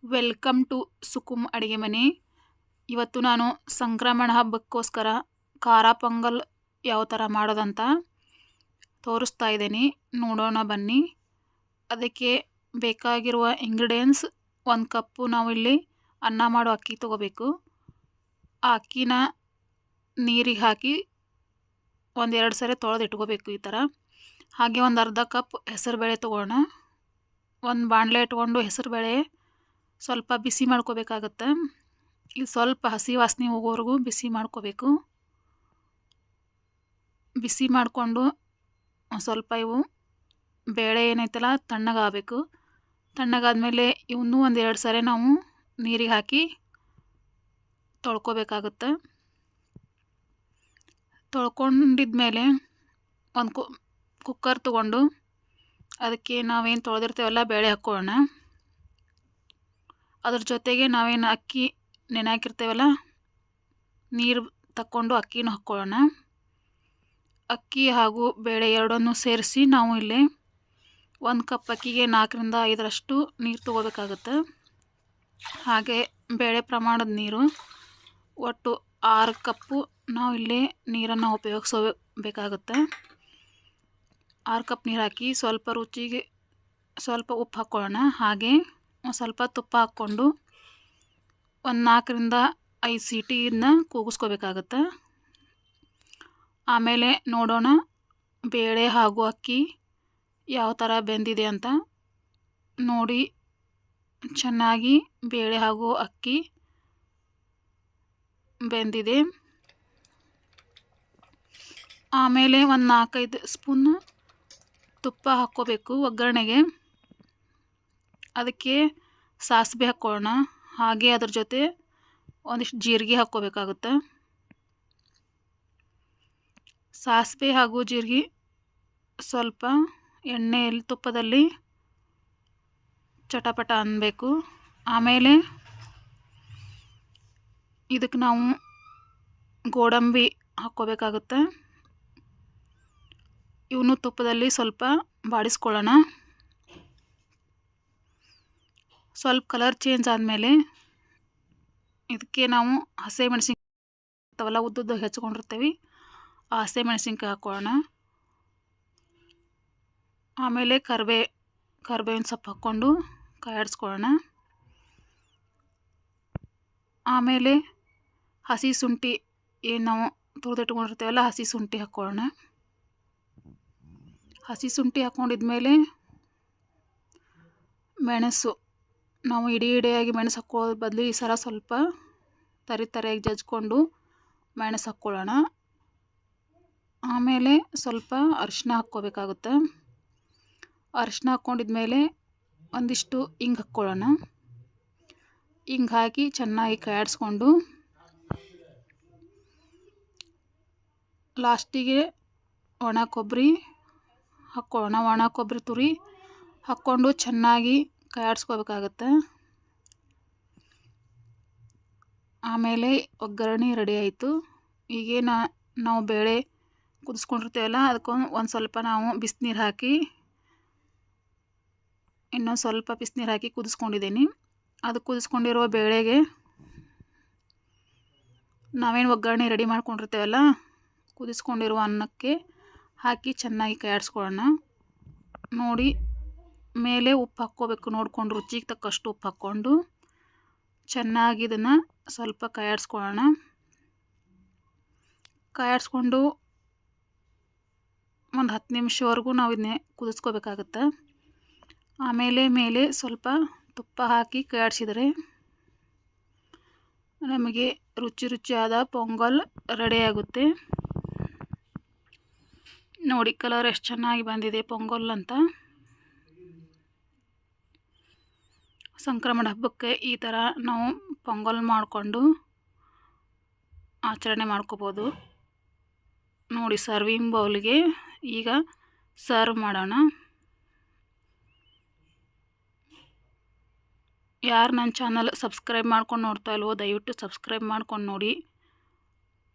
Welcome to ಸುಕುಮ್ ಅಡುಗೆ ಮನೆ. ಇವತ್ತು ನಾನು ಸಂಕ್ರಮಣ ಹಬ್ಬಕ್ಕೋಸ್ಕರ ಖಾರ ಪೊಂಗಲ್ ಯಾವ ಥರ ಮಾಡೋದಂತ ತೋರಿಸ್ತಾ ಇದ್ದೀನಿ. ನೋಡೋಣ ಬನ್ನಿ. ಅದಕ್ಕೆ ಬೇಕಾಗಿರುವ ಇಂಗ್ರೀಡಿಯೆಂಟ್ಸ್, 1 ಕಪ್ಪು ನಾವಿಲ್ಲಿ ಅನ್ನ ಮಾಡೋ ಅಕ್ಕಿ ತೊಗೋಬೇಕು. ಆ ಅಕ್ಕಿನ ನೀರಿಗೆ ಹಾಕಿ 1-2 ಸರಿ ತೊಳೆದು ಇಟ್ಕೋಬೇಕು ಈ ಥರ. ಹಾಗೆ ಒಂದು ಅರ್ಧ ಕಪ್ ಹೆಸರುಬೇಳೆ ತೊಗೋಣ. ಒಂದು ಬಾಣಲೆ ಇಟ್ಕೊಂಡು ಹೆಸರುಬೇಳೆ ಸ್ವಲ್ಪ ಬಿಸಿ ಮಾಡ್ಕೋಬೇಕಾಗತ್ತೆ. ಇದು ಸ್ವಲ್ಪ ಹಸಿ ವಾಸನೆ ಹೋಗೋವರೆಗೂ ಬಿಸಿ ಮಾಡ್ಕೋಬೇಕು. ಬಿಸಿ ಮಾಡಿಕೊಂಡು ಸ್ವಲ್ಪ ಇವು ಬೇಳೆ ಏನೈತಲ್ಲ ತಣ್ಣಗಾಗಬೇಕು. ತಣ್ಣಗಾದ್ಮೇಲೆ ಇವನ್ನೂ 1-2 ಸರಿ ನಾವು ನೀರಿಗೆ ಹಾಕಿ ತೊಳ್ಕೊಬೇಕಾಗುತ್ತೆ. ತೊಳ್ಕೊಂಡಿದ್ಮೇಲೆ ಒಂದು ಕುಕ್ಕರ್ ತೊಗೊಂಡು ಅದಕ್ಕೆ ನಾವೇನು ತೊಳೆದಿರ್ತೇವಲ್ಲ ಬೇಳೆ ಹಾಕ್ಕೊಳ್ಳೋಣ. ಅದ್ರ ಜೊತೆಗೆ ನಾವೇನು ಅಕ್ಕಿ ನೆನೆ ಹಾಕಿರ್ತೇವಲ್ಲ ನೀರು ತಕ್ಕೊಂಡು ಅಕ್ಕಿನೂ ಹಾಕ್ಕೊಳ್ಳೋಣ. ಅಕ್ಕಿ ಹಾಗೂ ಬೇಳೆ ಎರಡನ್ನೂ ಸೇರಿಸಿ ನಾವು ಇಲ್ಲಿ 1 ಕಪ್ ಅಕ್ಕಿಗೆ 4-5 ನೀರು ತೊಗೋಬೇಕಾಗುತ್ತೆ. ಹಾಗೆ ಬೇಳೆ ಪ್ರಮಾಣದ ನೀರು ಒಟ್ಟು 6 ಕಪ್ಪು ನಾವು ಇಲ್ಲಿ ನೀರನ್ನು ಉಪಯೋಗಿಸಬೇಕಾಗುತ್ತೆ. 6 ಕಪ್ ನೀರು ಹಾಕಿ ಸ್ವಲ್ಪ ರುಚಿಗೆ ಸ್ವಲ್ಪ ಉಪ್ಪು ಹಾಕ್ಕೊಳ್ಳೋಣ. ಹಾಗೆ ಸ್ವಲ್ಪ ತುಪ್ಪ ಹಾಕ್ಕೊಂಡು 4-5 ಸೀಟಿನ ಕೂಗಿಸ್ಕೋಬೇಕಾಗತ್ತೆ. ಆಮೇಲೆ ನೋಡೋಣ ಬೇಳೆ ಹಾಗೂ ಅಕ್ಕಿ ಯಾವ ಥರ ಬೆಂದಿದೆ ಅಂತ. ನೋಡಿ, ಚೆನ್ನಾಗಿ ಬೇಳೆ ಹಾಗೂ ಅಕ್ಕಿ ಬೆಂದಿದೆ. ಆಮೇಲೆ ಒಂದು 4-5 ಸ್ಪೂನ್ ತುಪ್ಪ ಹಾಕ್ಕೋಬೇಕು ಒಗ್ಗರಣೆಗೆ. ಅದಕ್ಕೆ ಸಾಸಿವೆ ಹಾಕ್ಕೊಳ್ಳೋಣ. ಹಾಗೆ ಅದ್ರ ಜೊತೆ ಒಂದಿಷ್ಟು ಜೀರಿಗೆ ಹಾಕ್ಕೋಬೇಕಾಗುತ್ತೆ. ಸಾಸಿವೆ ಹಾಗೂ ಜೀರಿಗೆ ಸ್ವಲ್ಪ ಎಣ್ಣೆಯಲ್ಲಿ ತುಪ್ಪದಲ್ಲಿ ಚಟಪಟ ಅನ್ನಬೇಕು. ಆಮೇಲೆ ಇದಕ್ಕೆ ನಾವು ಗೋಡಂಬಿ ಹಾಕ್ಕೋಬೇಕಾಗುತ್ತೆ. ಇವನು ತುಪ್ಪದಲ್ಲಿ ಸ್ವಲ್ಪ ಬಾಡಿಸ್ಕೊಳ್ಳೋಣ. ಸ್ವಲ್ಪ ಕಲರ್ ಚೇಂಜ್ ಆದಮೇಲೆ ಇದಕ್ಕೆ ನಾವು ಹಸಿಮೆಣಸಿನ್ಕಾಯಿ ಉದ್ದುದ್ದು ಹೆಚ್ಕೊಂಡಿರ್ತೀವಿ, ಆ ಹಸಿಮೆಣಸಿನ್ಕಾಯಿ ಹಾಕ್ಕೊಳ್ಳೋಣ. ಆಮೇಲೆ ಕರಿಬೇವಿನ ಸೊಪ್ಪು ಹಾಕ್ಕೊಂಡು ಕಾಯಿಡ್ಸ್ಕೊಳ್ಳೋಣ. ಆಮೇಲೆ ಹಸಿ ಶುಂಠಿ ಏನು ನಾವು ತುರಿದಿಟ್ಕೊಂಡಿರ್ತೀವಲ್ಲ ಹಸಿ ಶುಂಠಿ ಹಾಕ್ಕೊಳ್ಳೋಣ. ಹಸಿ ಶುಂಠಿ ಹಾಕ್ಕೊಂಡಿದ್ಮೇಲೆ ಮೆಣಸು, ನಾವು ಇಡಿಯಾಗಿ ಮೆಣಸು ಹಾಕ್ಕೊಳ್ಳೋ ಬದಲು ಈ ಸಲ ಸ್ವಲ್ಪ ತರಿಯಾಗಿ ಜಜ್ಕೊಂಡು ಮೆಣಸು ಹಾಕ್ಕೊಳ್ಳೋಣ. ಆಮೇಲೆ ಸ್ವಲ್ಪ ಅರಿಶಿನ ಹಾಕ್ಕೋಬೇಕಾಗುತ್ತೆ. ಅರಿಶಿನ ಹಾಕ್ಕೊಂಡಿದ್ಮೇಲೆ ಒಂದಿಷ್ಟು ಹಿಂಗೆ ಹಾಕ್ಕೊಳ್ಳೋಣ. ಹಿಂಗೆ ಹಾಕಿ ಚೆನ್ನಾಗಿ ಕಾಯಿಡ್ಸ್ಕೊಂಡು ಲಾಸ್ಟಿಗೆ ಒಣ ಕೊಬ್ಬರಿ ಹಾಕ್ಕೊಳ್ಳೋಣ. ಒಣ ಕೊಬ್ಬರಿ ತುರಿ ಹಾಕ್ಕೊಂಡು ಚೆನ್ನಾಗಿ ಕಾಯಿಡ್ಸ್ಕೋಬೇಕಾಗತ್ತೆ. ಆಮೇಲೆ ಒಗ್ಗರಣೆ ರೆಡಿ ಆಯಿತು. ಹೀಗೆ ನಾವು ಬೇಳೆ ಕುದಿಸ್ಕೊಂಡಿರ್ತೀವಲ್ಲ ಅದಕ್ಕೆ ಒಂದು ಸ್ವಲ್ಪ ನಾವು ಬಿಸಿನೀರು ಹಾಕಿ ಇನ್ನೊಂದು ಸ್ವಲ್ಪ ಬಿಸಿನೀರು ಹಾಕಿ ಕುದಿಸ್ಕೊಂಡಿದ್ದೀನಿ. ಅದು ಕುದಿಸ್ಕೊಂಡಿರುವ ಬೇಳೆಗೆ ನಾವೇನು ಒಗ್ಗರಣೆ ರೆಡಿ ಮಾಡ್ಕೊಂಡಿರ್ತೇವಲ್ಲ ಕುದಿಸ್ಕೊಂಡಿರುವ ಅನ್ನಕ್ಕೆ ಹಾಕಿ ಚೆನ್ನಾಗಿ ಕಾಯಿಡ್ಸ್ಕೊಳ್ಳೋಣ. ನೋಡಿ, ಮೇಲೆ ಉಪ್ಪು ಹಾಕ್ಕೋಬೇಕು. ನೋಡಿಕೊಂಡು ರುಚಿಗೆ ತಕ್ಕಷ್ಟು ಉಪ್ಪು ಹಾಕ್ಕೊಂಡು ಚೆನ್ನಾಗಿ ಇದನ್ನು ಸ್ವಲ್ಪ ಕಾಯಿಡ್ಸ್ಕೊಳ್ಳೋಣ. ಕಾಯಿಡ್ಸ್ಕೊಂಡು ಒಂದು 10 ನಿಮಿಷವರೆಗೂ ನಾವು ಇದನ್ನೇ ಕುದಿಸ್ಕೋಬೇಕಾಗತ್ತೆ. ಆಮೇಲೆ ಮೇಲೆ ಸ್ವಲ್ಪ ತುಪ್ಪ ಹಾಕಿ ಕಾಯಿಡ್ಸಿದರೆ ನಮಗೆ ರುಚಿಯಾದ ಪೊಂಗಲ್ ರೆಡಿಯಾಗುತ್ತೆ. ನೋಡಿ ಕಲರ್ ಎಷ್ಟು ಚೆನ್ನಾಗಿ ಬಂದಿದೆ ಪೊಂಗಲ್ ಅಂತ. ಸಂಕ್ರಮಣ ಹಬ್ಬಕ್ಕೆ ಈ ಥರ ನಾವು ಪೊಂಗಲ್ ಮಾಡಿಕೊಂಡು ಆಚರಣೆ ಮಾಡ್ಕೋಬೋದು. ನೋಡಿ, ಸರ್ವಿಂಗ್ ಬೌಲ್ಗೆ ಈಗ ಸರ್ವ್ ಮಾಡೋಣ. ಯಾರು ನನ್ನ ಚಾನಲ್ ಸಬ್ಸ್ಕ್ರೈಬ್ ಮಾಡ್ಕೊಂಡು ನೋಡ್ತಾ ಇಲ್ವೋ ದಯವಿಟ್ಟು ಸಬ್ಸ್ಕ್ರೈಬ್ ಮಾಡ್ಕೊಂಡು ನೋಡಿ.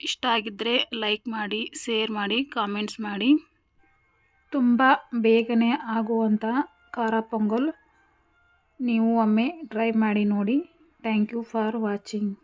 ಇಷ್ಟ ಆಗಿದ್ದರೆ ಲೈಕ್ ಮಾಡಿ, ಶೇರ್ ಮಾಡಿ, ಕಾಮೆಂಟ್ಸ್ ಮಾಡಿ. ತುಂಬ ಬೇಗನೆ ಆಗುವಂಥ ಖಾರ ಪೊಂಗಲ್ ನೀವು ಒಮ್ಮೆ ಟ್ರೈ ಮಾಡಿ ನೋಡಿ. Thank you for watching.